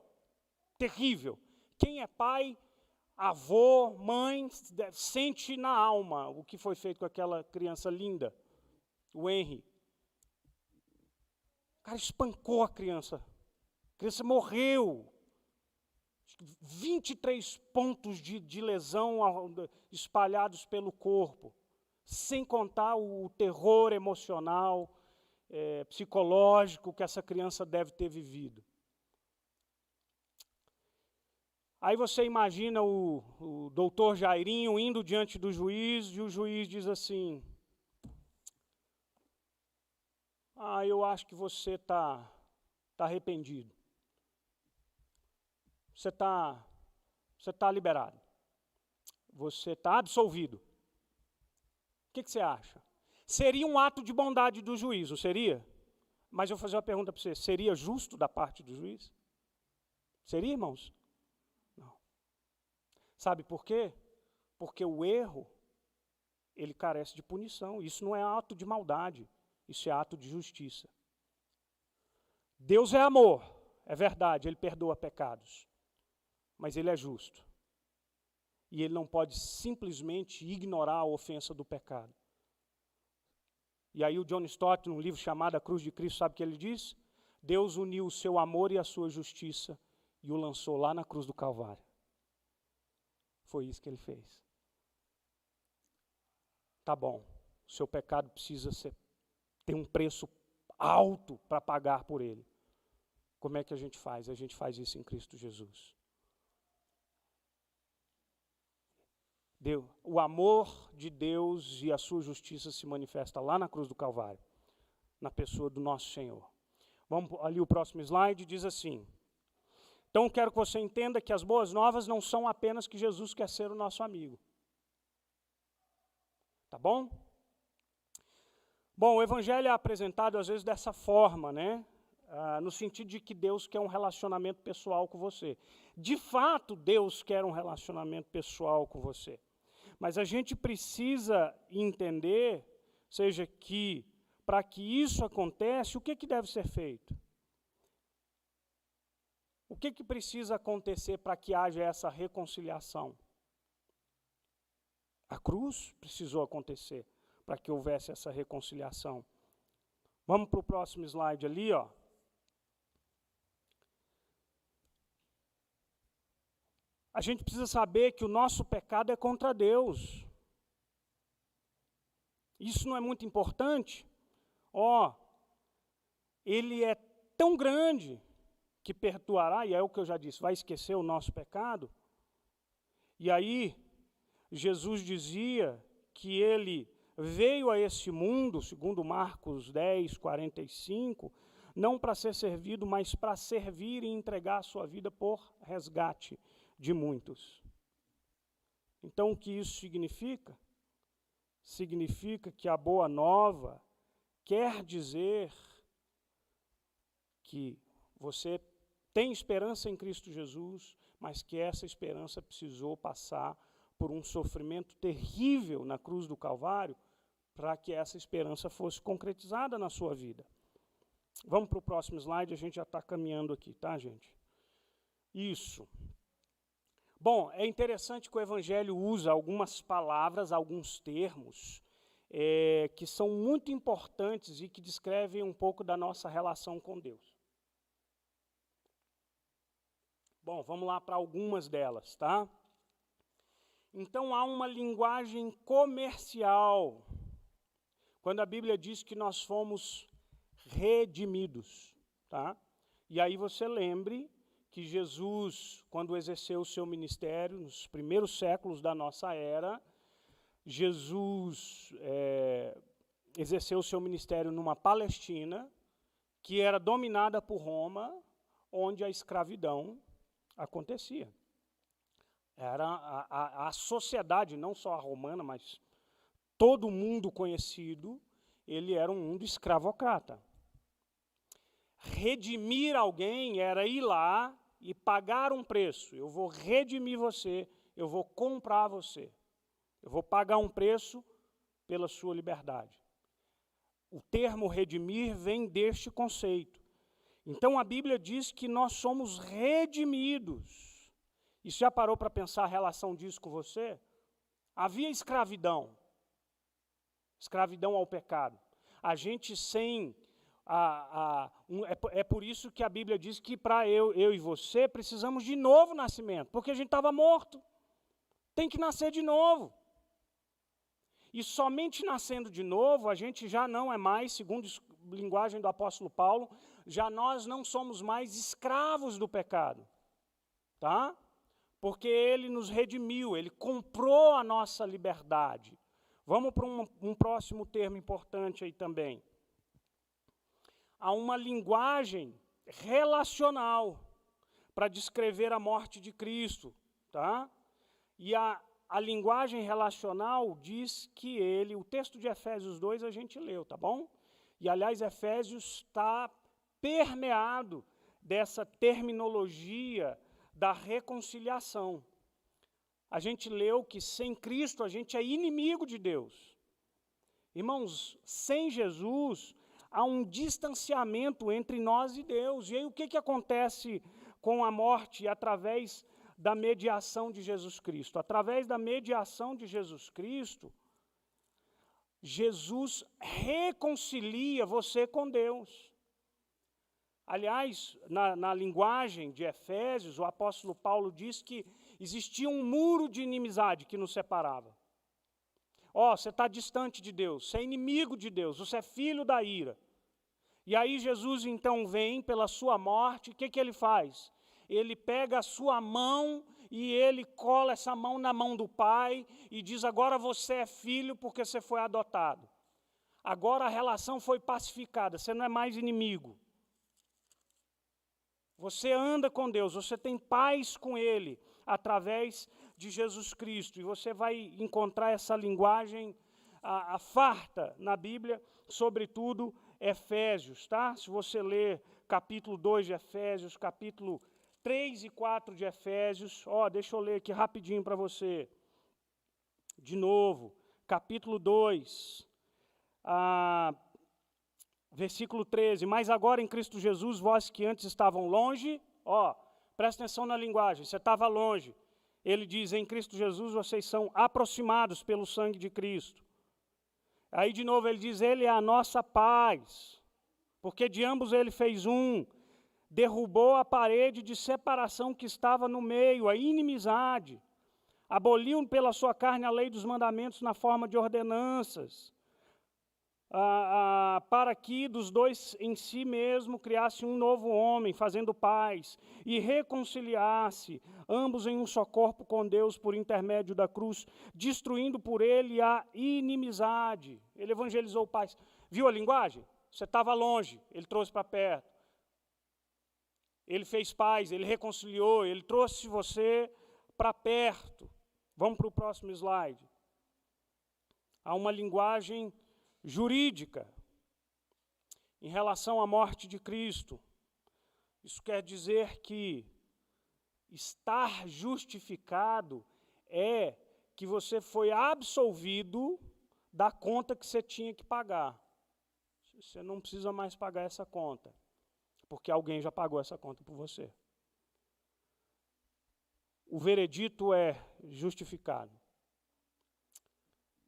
terrível. Quem é pai, avô, mãe, sente na alma o que foi feito com aquela criança linda, o Henry. O cara espancou a criança morreu. 23 pontos de lesão espalhados pelo corpo, sem contar o terror emocional, psicológico que essa criança deve ter vivido. Aí você imagina o doutor Jairinho indo diante do juiz, e o juiz diz assim: eu acho que você está arrependido. Você está liberado. Você está absolvido. O que você acha? Seria um ato de bondade do juiz, não seria? Mas eu vou fazer uma pergunta para você: seria justo da parte do juiz? Seria, irmãos? Não. Sabe por quê? Porque o erro, ele carece de punição. Isso não é ato de maldade, isso é ato de justiça. Deus é amor, é verdade, Ele perdoa pecados. Mas Ele é justo. E Ele não pode simplesmente ignorar a ofensa do pecado. E aí o John Stott, num livro chamado A Cruz de Cristo, sabe o que ele diz? Deus uniu o seu amor e a sua justiça e o lançou lá na cruz do Calvário. Foi isso que Ele fez. Tá bom, o seu pecado precisa ter um preço alto para pagar por ele. Como é que a gente faz? A gente faz isso em Cristo Jesus. O amor de Deus e a sua justiça se manifesta lá na cruz do Calvário, na pessoa do nosso Senhor. Vamos ali, o próximo slide diz assim: então quero que você entenda que as boas novas não são apenas que Jesus quer ser o nosso amigo. Tá bom? Bom, o Evangelho é apresentado às vezes dessa forma, né? No sentido de que Deus quer um relacionamento pessoal com você. De fato, Deus quer um relacionamento pessoal com você. Mas a gente precisa entender, seja que, para que isso aconteça, o que deve ser feito? O que precisa acontecer para que haja essa reconciliação? A cruz precisou acontecer para que houvesse essa reconciliação. Vamos para o próximo slide ali, ó. A gente precisa saber que o nosso pecado é contra Deus. Isso não é muito importante? ele é tão grande que perdoará, e é o que eu já disse, vai esquecer o nosso pecado. E aí, Jesus dizia que ele veio a esse mundo, segundo Marcos 10, 45, não para ser servido, mas para servir e entregar a sua vida por resgate de muitos. Então, o que isso significa? Significa que a boa nova quer dizer que você tem esperança em Cristo Jesus, mas que essa esperança precisou passar por um sofrimento terrível na cruz do Calvário para que essa esperança fosse concretizada na sua vida. Vamos para o próximo slide, a gente já está caminhando aqui, tá, gente? Isso. Bom, é interessante que o Evangelho usa algumas palavras, alguns termos, que são muito importantes e que descrevem um pouco da nossa relação com Deus. Bom, vamos lá para algumas delas, tá? Então, há uma linguagem comercial, quando a Bíblia diz que nós fomos redimidos, tá? E aí você lembre que Jesus, quando exerceu o seu ministério, nos primeiros séculos da nossa era, Jesus exerceu o seu ministério numa Palestina, que era dominada por Roma, onde a escravidão acontecia. Era a sociedade, não só a romana, mas todo mundo conhecido, ele era um mundo escravocrata. Redimir alguém era ir lá e pagar um preço. Eu vou redimir você, eu vou comprar você. Eu vou pagar um preço pela sua liberdade. O termo redimir vem deste conceito. Então a Bíblia diz que nós somos redimidos. E já parou para pensar a relação disso com você? Havia escravidão. Escravidão ao pecado. A gente sem... é por isso que a Bíblia diz que para eu e você precisamos de novo nascimento, porque a gente estava morto. Tem que nascer de novo. E somente nascendo de novo, a gente já não é mais, segundo a linguagem do apóstolo Paulo, já nós não somos mais escravos do pecado. Tá? Porque ele nos redimiu, ele comprou a nossa liberdade. Vamos para um próximo termo importante aí também. Há uma linguagem relacional para descrever a morte de Cristo, tá? E a linguagem relacional diz que o texto de Efésios 2 a gente leu, tá bom? E, aliás, Efésios está permeado dessa terminologia da reconciliação. A gente leu que sem Cristo a gente é inimigo de Deus. Irmãos, sem Jesus há um distanciamento entre nós e Deus. E aí o que acontece com a morte através da mediação de Jesus Cristo? Através da mediação de Jesus Cristo, Jesus reconcilia você com Deus. Aliás, na linguagem de Efésios, o apóstolo Paulo diz que existia um muro de inimizade que nos separava. Você está distante de Deus, você é inimigo de Deus, você é filho da ira. E aí Jesus então vem pela sua morte, o que ele faz? Ele pega a sua mão e ele cola essa mão na mão do Pai e diz, agora você é filho porque você foi adotado. Agora a relação foi pacificada, você não é mais inimigo. Você anda com Deus, você tem paz com Ele, através de Jesus Cristo. E você vai encontrar essa linguagem farta na Bíblia, sobretudo Efésios, tá? Se você ler capítulo 2 de Efésios, capítulo 3 e 4 de Efésios, deixa eu ler aqui rapidinho para você. De novo, capítulo 2, versículo 13, mas agora em Cristo Jesus, vós que antes estavam longe, presta atenção na linguagem, você estava longe. Ele diz, em Cristo Jesus vocês são aproximados pelo sangue de Cristo. Aí de novo ele diz, ele é a nossa paz, porque de ambos ele fez um, derrubou a parede de separação que estava no meio, a inimizade, aboliu pela sua carne a lei dos mandamentos na forma de ordenanças, para que dos dois em si mesmo criasse um novo homem, fazendo paz, e reconciliasse ambos em um só corpo com Deus por intermédio da cruz, destruindo por ele a inimizade. Ele evangelizou paz. Viu a linguagem? Você estava longe, ele trouxe para perto. Ele fez paz, ele reconciliou, ele trouxe você para perto. Vamos para o próximo slide. Há uma linguagem jurídica em relação à morte de Cristo. Isso quer dizer que estar justificado é que você foi absolvido da conta que você tinha que pagar. Você não precisa mais pagar essa conta, porque alguém já pagou essa conta por você. O veredito é justificado.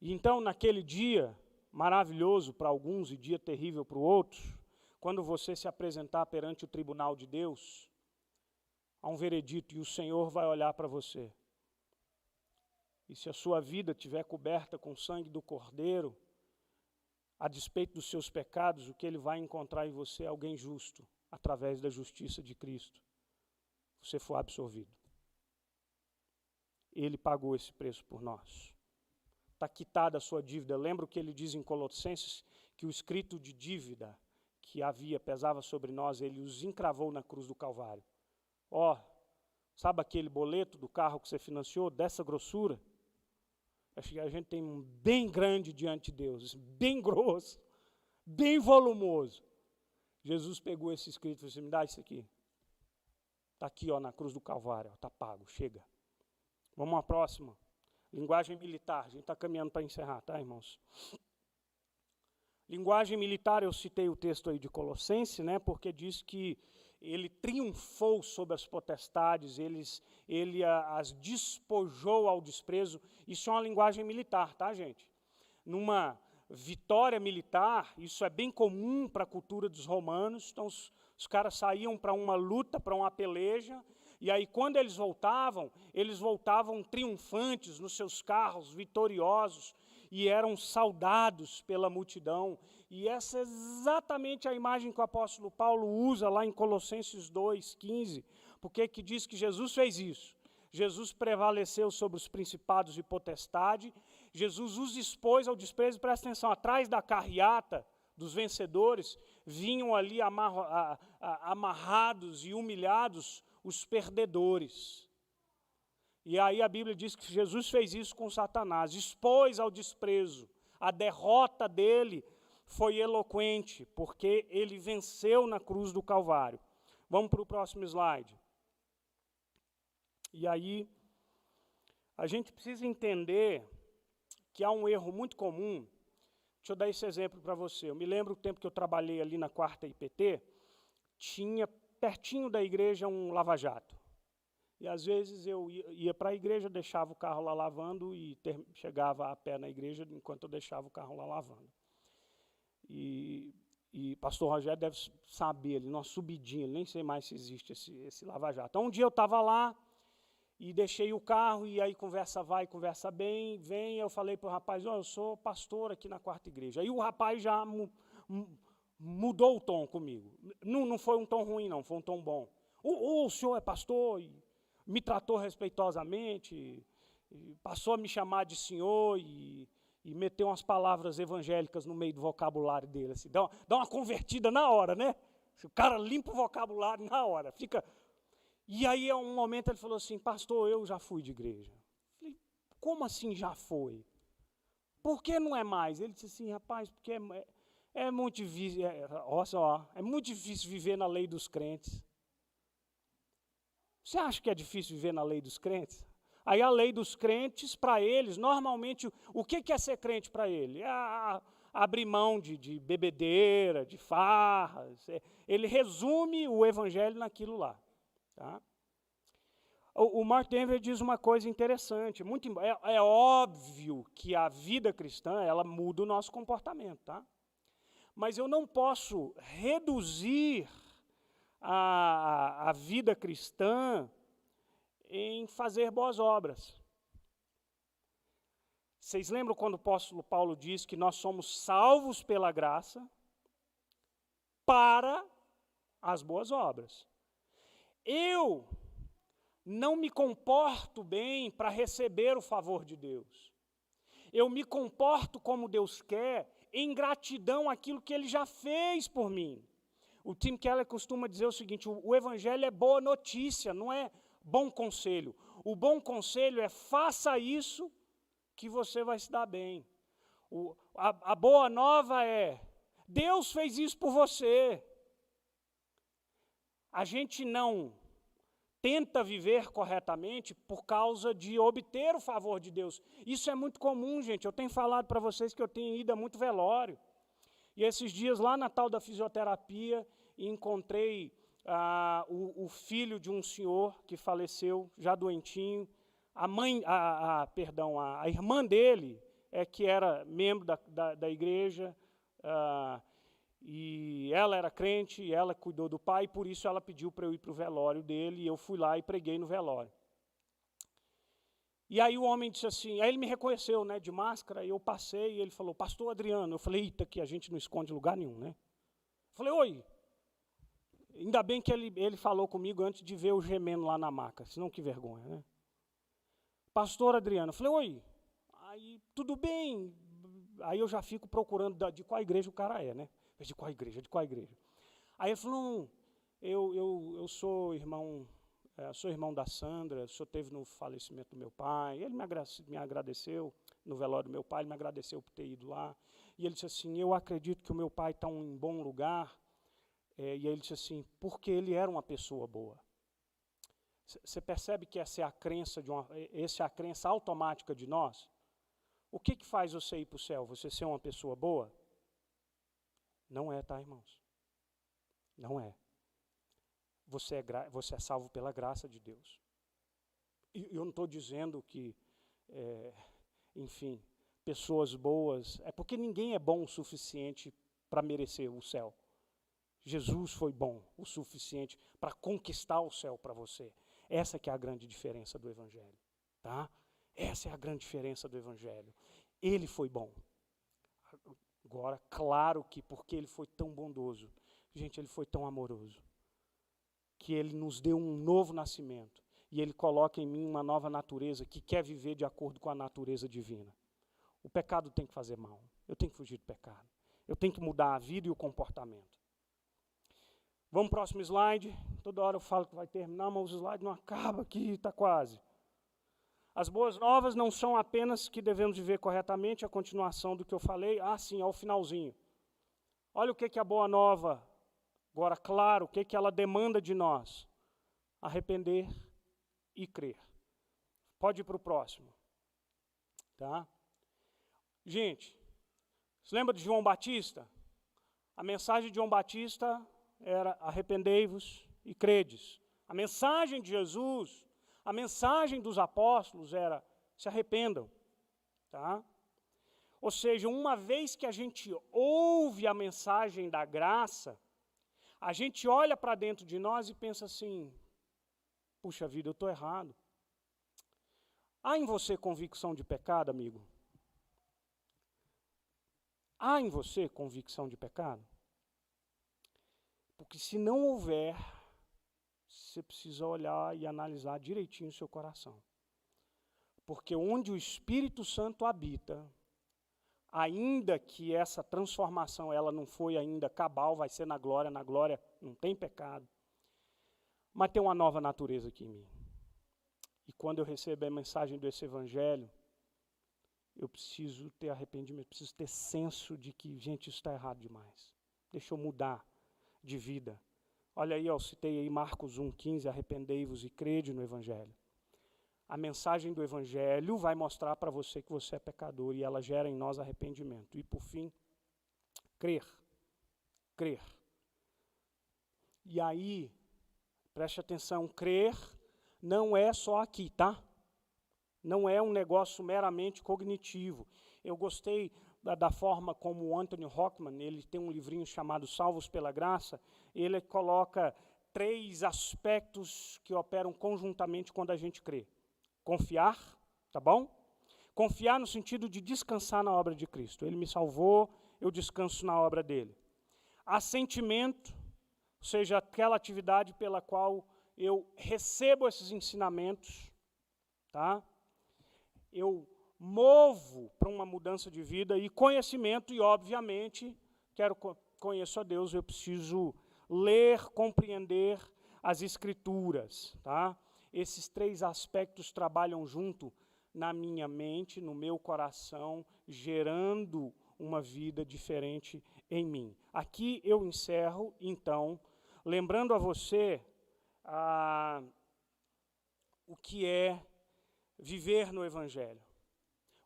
E então, naquele dia maravilhoso para alguns e dia terrível para outros, quando você se apresentar perante o tribunal de Deus, há um veredito e o Senhor vai olhar para você. E se a sua vida estiver coberta com o sangue do Cordeiro, a despeito dos seus pecados, o que ele vai encontrar em você é alguém justo, através da justiça de Cristo. Você foi absolvido. Ele pagou esse preço por nós. Está quitada a sua dívida. Lembra o que ele diz em Colossenses? Que o escrito de dívida que pesava sobre nós, ele os encravou na cruz do Calvário. Sabe aquele boleto do carro que você financiou, dessa grossura? Acho que a gente tem um bem grande diante de Deus, bem grosso, bem volumoso. Jesus pegou esse escrito e falou assim, me dá isso aqui. Está aqui na cruz do Calvário, está pago, chega. Vamos à próxima. Linguagem militar, a gente está caminhando para encerrar, tá, irmãos? Linguagem militar, eu citei o texto aí de Colossenses, né, porque diz que ele triunfou sobre as potestades, ele as despojou ao desprezo. Isso é uma linguagem militar, tá, gente? Numa vitória militar, isso é bem comum para a cultura dos romanos, então os caras saíam para uma luta, para uma peleja, e aí quando eles voltavam triunfantes nos seus carros, vitoriosos, e eram saudados pela multidão. E essa é exatamente a imagem que o apóstolo Paulo usa lá em Colossenses 2:15, porque que diz que Jesus fez isso. Jesus prevaleceu sobre os principados e potestade, Jesus os expôs ao desprezo. Presta atenção, atrás da carreata dos vencedores, vinham ali amarrados e humilhados os perdedores. E aí a Bíblia diz que Jesus fez isso com Satanás, expôs ao desprezo. A derrota dele foi eloquente, porque ele venceu na cruz do Calvário. Vamos para o próximo slide. E aí, a gente precisa entender que há um erro muito comum. Deixa eu dar esse exemplo para você. Eu me lembro do tempo que eu trabalhei ali na 4ª IPT, tinha pertinho da igreja um lava-jato. E às vezes eu ia para a igreja, deixava o carro lá lavando e chegava a pé na igreja enquanto eu deixava o carro lá lavando. E pastor Rogério deve saber, ali, numa subidinha, nem sei mais se existe esse lava-jato. Então um dia eu estava lá e deixei o carro, e aí conversa vai, conversa vem, eu falei para o rapaz, eu sou pastor aqui na 4ª igreja. Aí o rapaz já mudou o tom comigo. Não foi um tom ruim, não, foi um tom bom. O senhor é pastor? E me tratou respeitosamente, e passou a me chamar de senhor e meteu umas palavras evangélicas no meio do vocabulário dele. Assim, dá uma convertida na hora, né? O cara limpa o vocabulário na hora. E aí, a um momento, ele falou assim, pastor, eu já fui de igreja. Eu falei, como assim já foi? Por que não é mais? Ele disse assim, rapaz, porque é muito difícil, é muito difícil viver na lei dos crentes. Você acha que é difícil viver na lei dos crentes? Aí a lei dos crentes, para eles, normalmente, o que é ser crente para ele? É abrir mão de bebedeira, de farras. Ele resume o evangelho naquilo lá. Tá? O Mark Dever diz uma coisa interessante. É óbvio que a vida cristã, ela muda o nosso comportamento. Tá? Mas eu não posso reduzir a vida cristã em fazer boas obras. Vocês lembram quando o apóstolo Paulo diz que nós somos salvos pela graça para as boas obras? Eu não me comporto bem para receber o favor de Deus. Eu me comporto como Deus quer, em gratidão àquilo que Ele já fez por mim. O Tim Keller costuma dizer o seguinte: o evangelho é boa notícia, não é bom conselho. O bom conselho é: faça isso que você vai se dar bem. A boa nova é: Deus fez isso por você. A gente não tenta viver corretamente por causa de obter o favor de Deus. Isso é muito comum, gente. Eu tenho falado para vocês que eu tenho ido a muito velório. E esses dias, lá na tal da fisioterapia, encontrei o filho de um senhor que faleceu, já doentinho. A irmã dele, que era membro da igreja, e ela era crente, e ela cuidou do pai, e por isso ela pediu para eu ir para o velório dele, e eu fui lá e preguei no velório. E aí o homem disse assim, aí ele me reconheceu, né, de máscara, e eu passei, e ele falou: pastor Adriano. Eu falei: eita, que a gente não esconde lugar nenhum, né? Eu falei: oi. Ainda bem que ele falou comigo antes de ver eu gemendo lá na maca, senão que vergonha, né? Pastor Adriano. Eu falei: oi. Aí, tudo bem. Aí eu já fico procurando de qual igreja o cara é, né? De qual igreja, de qual igreja? Aí ele falou: eu sou irmão, sou irmão da Sandra, o senhor teve no falecimento do meu pai. Ele me agradeceu no velório do meu pai, ele me agradeceu por ter ido lá. E ele disse assim: eu acredito que o meu pai está em bom lugar. E aí ele disse assim: porque ele era uma pessoa boa. Você percebe que essa é a crença essa é a crença automática de nós? O que faz você ir para o céu? Você ser uma pessoa boa? Não é, tá, irmãos? Não é. Você é salvo pela graça de Deus. E eu não estou dizendo que, enfim, pessoas boas... É porque ninguém é bom o suficiente para merecer o céu. Jesus foi bom o suficiente para conquistar o céu para você. Essa que é a grande diferença do Evangelho. Tá? Essa é a grande diferença do Evangelho. Ele foi bom. Agora, claro que porque ele foi tão bondoso, gente, ele foi tão amoroso, que ele nos deu um novo nascimento, e ele coloca em mim uma nova natureza que quer viver de acordo com a natureza divina. O pecado tem que fazer mal, eu tenho que fugir do pecado, eu tenho que mudar a vida e o comportamento. Vamos para o próximo slide. Toda hora eu falo que vai terminar, mas o slide não acaba aqui, está quase. As boas novas não são apenas que devemos viver corretamente, a continuação do que eu falei, sim, ao finalzinho. Olha o que é a boa nova. Agora, claro, o que ela demanda de nós? Arrepender e crer. Pode ir para o próximo. Tá? Gente, você lembra de João Batista? A mensagem de João Batista era: arrependei-vos e credes. A mensagem de Jesus, a mensagem dos apóstolos era: se arrependam. Tá? Ou seja, uma vez que a gente ouve a mensagem da graça, a gente olha para dentro de nós e pensa assim: puxa vida, eu estou errado. Há em você convicção de pecado, amigo? Há em você convicção de pecado? Porque se não houver, você precisa olhar e analisar direitinho o seu coração. Porque onde o Espírito Santo habita, ainda que essa transformação ela não foi ainda cabal, vai ser na glória não tem pecado, mas tem uma nova natureza aqui em mim. E quando eu recebo a mensagem desse Evangelho, eu preciso ter arrependimento, preciso ter senso de que, gente, isso está errado demais. Deixa eu mudar de vida. Olha aí, eu citei aí Marcos 1,15, arrependei-vos e crede no Evangelho. A mensagem do Evangelho vai mostrar para você que você é pecador e ela gera em nós arrependimento. E, por fim, crer. Crer. E aí, preste atenção, crer não é só aqui, tá? Não é um negócio meramente cognitivo. Eu gostei da forma como o Anthony Hockman, ele tem um livrinho chamado Salvos pela Graça, ele coloca 3 aspectos que operam conjuntamente quando a gente crê. Confiar, tá bom? Confiar no sentido de descansar na obra de Cristo. Ele me salvou, eu descanso na obra dele. Assentimento, ou seja, aquela atividade pela qual eu recebo esses ensinamentos, tá? Eu movo para uma mudança de vida. E conhecimento, e obviamente, conheço a Deus, eu preciso ler, compreender as Escrituras, tá? Esses 3 aspectos trabalham junto na minha mente, no meu coração, gerando uma vida diferente em mim. Aqui eu encerro, então, lembrando a você o que é viver no Evangelho.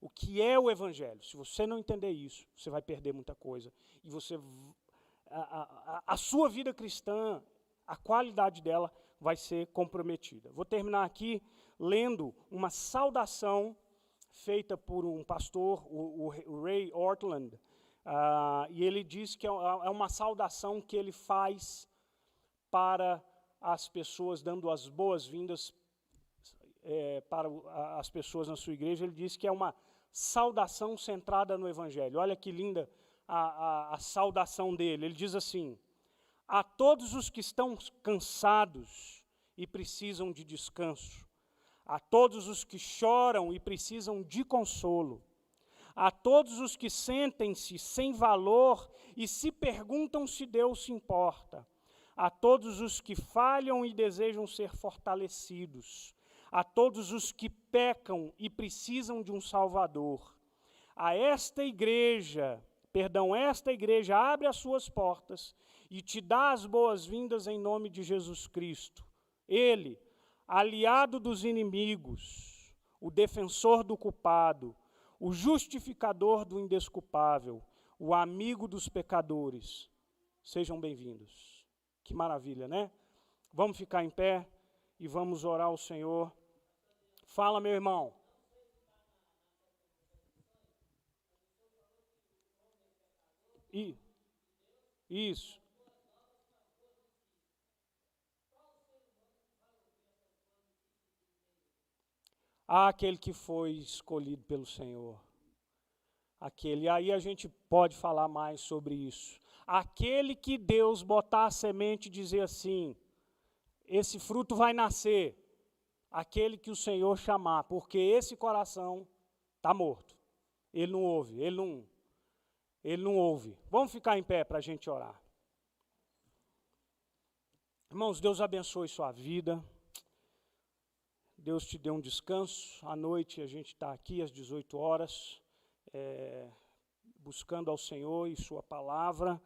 O que é o Evangelho? Se você não entender isso, você vai perder muita coisa. E a sua vida cristã, a qualidade dela vai ser comprometida. Vou terminar aqui lendo uma saudação feita por um pastor, o Ray Ortlund, e ele diz que é uma saudação que ele faz para as pessoas, dando as boas-vindas para as pessoas na sua igreja. Ele diz que é uma saudação centrada no Evangelho. Olha que linda a saudação dele. Ele diz assim: a todos os que estão cansados e precisam de descanso, a todos os que choram e precisam de consolo, a todos os que sentem-se sem valor e se perguntam se Deus se importa, a todos os que falham e desejam ser fortalecidos, a todos os que pecam e precisam de um Salvador. Esta igreja abre as suas portas e te dá as boas-vindas em nome de Jesus Cristo. Ele, aliado dos inimigos, o defensor do culpado, o justificador do indesculpável, o amigo dos pecadores. Sejam bem-vindos. Que maravilha, né? Vamos ficar em pé e vamos orar ao Senhor. Fala, meu irmão. Isso. Aquele que foi escolhido pelo Senhor. Aquele, aí a gente pode falar mais sobre isso. Aquele que Deus botar a semente e dizer assim: esse fruto vai nascer. Aquele que o Senhor chamar, porque esse coração está morto. Ele não ouve, ele não ouve. Vamos ficar em pé para a gente orar. Irmãos, Deus abençoe sua vida. Deus te dê um descanso. À noite a gente está aqui às 18 horas, buscando ao Senhor e sua palavra.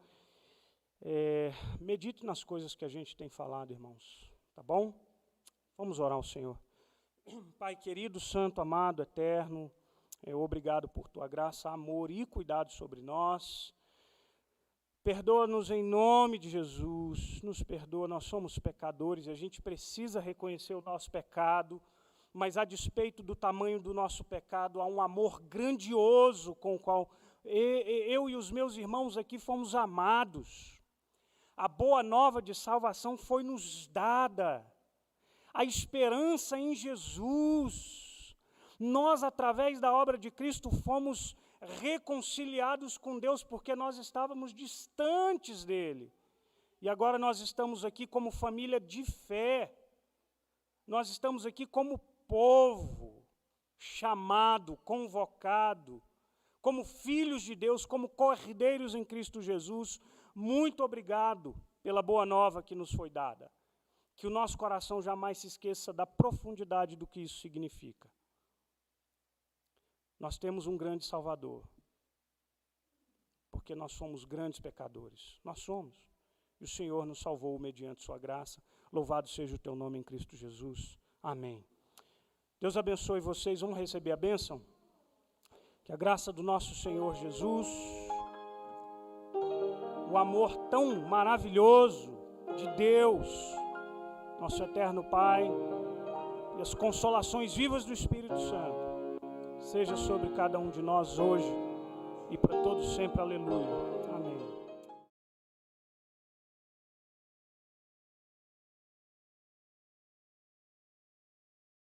Medite nas coisas que a gente tem falado, irmãos. Tá bom? Vamos orar ao Senhor. Pai querido, santo, amado, eterno, obrigado por tua graça, amor e cuidado sobre nós. Perdoa-nos em nome de Jesus, nos perdoa, nós somos pecadores e a gente precisa reconhecer o nosso pecado, mas a despeito do tamanho do nosso pecado, há um amor grandioso com o qual eu e os meus irmãos aqui fomos amados. A boa nova de salvação foi nos dada, a esperança em Jesus. Nós, através da obra de Cristo, fomos reconciliados com Deus, porque nós estávamos distantes dele. E agora nós estamos aqui como família de fé. Nós estamos aqui como povo, chamado, convocado, como filhos de Deus, como cordeiros em Cristo Jesus. Muito obrigado pela boa nova que nos foi dada. Que o nosso coração jamais se esqueça da profundidade do que isso significa. Nós temos um grande Salvador, porque nós somos grandes pecadores. Nós somos. E o Senhor nos salvou mediante sua graça. Louvado seja o teu nome em Cristo Jesus. Amém. Deus abençoe vocês. Vamos receber a bênção? Que a graça do nosso Senhor Jesus, o amor tão maravilhoso de Deus, nosso eterno Pai, e as consolações vivas do Espírito Santo, seja sobre cada um de nós hoje e para todos sempre. Aleluia. Amém.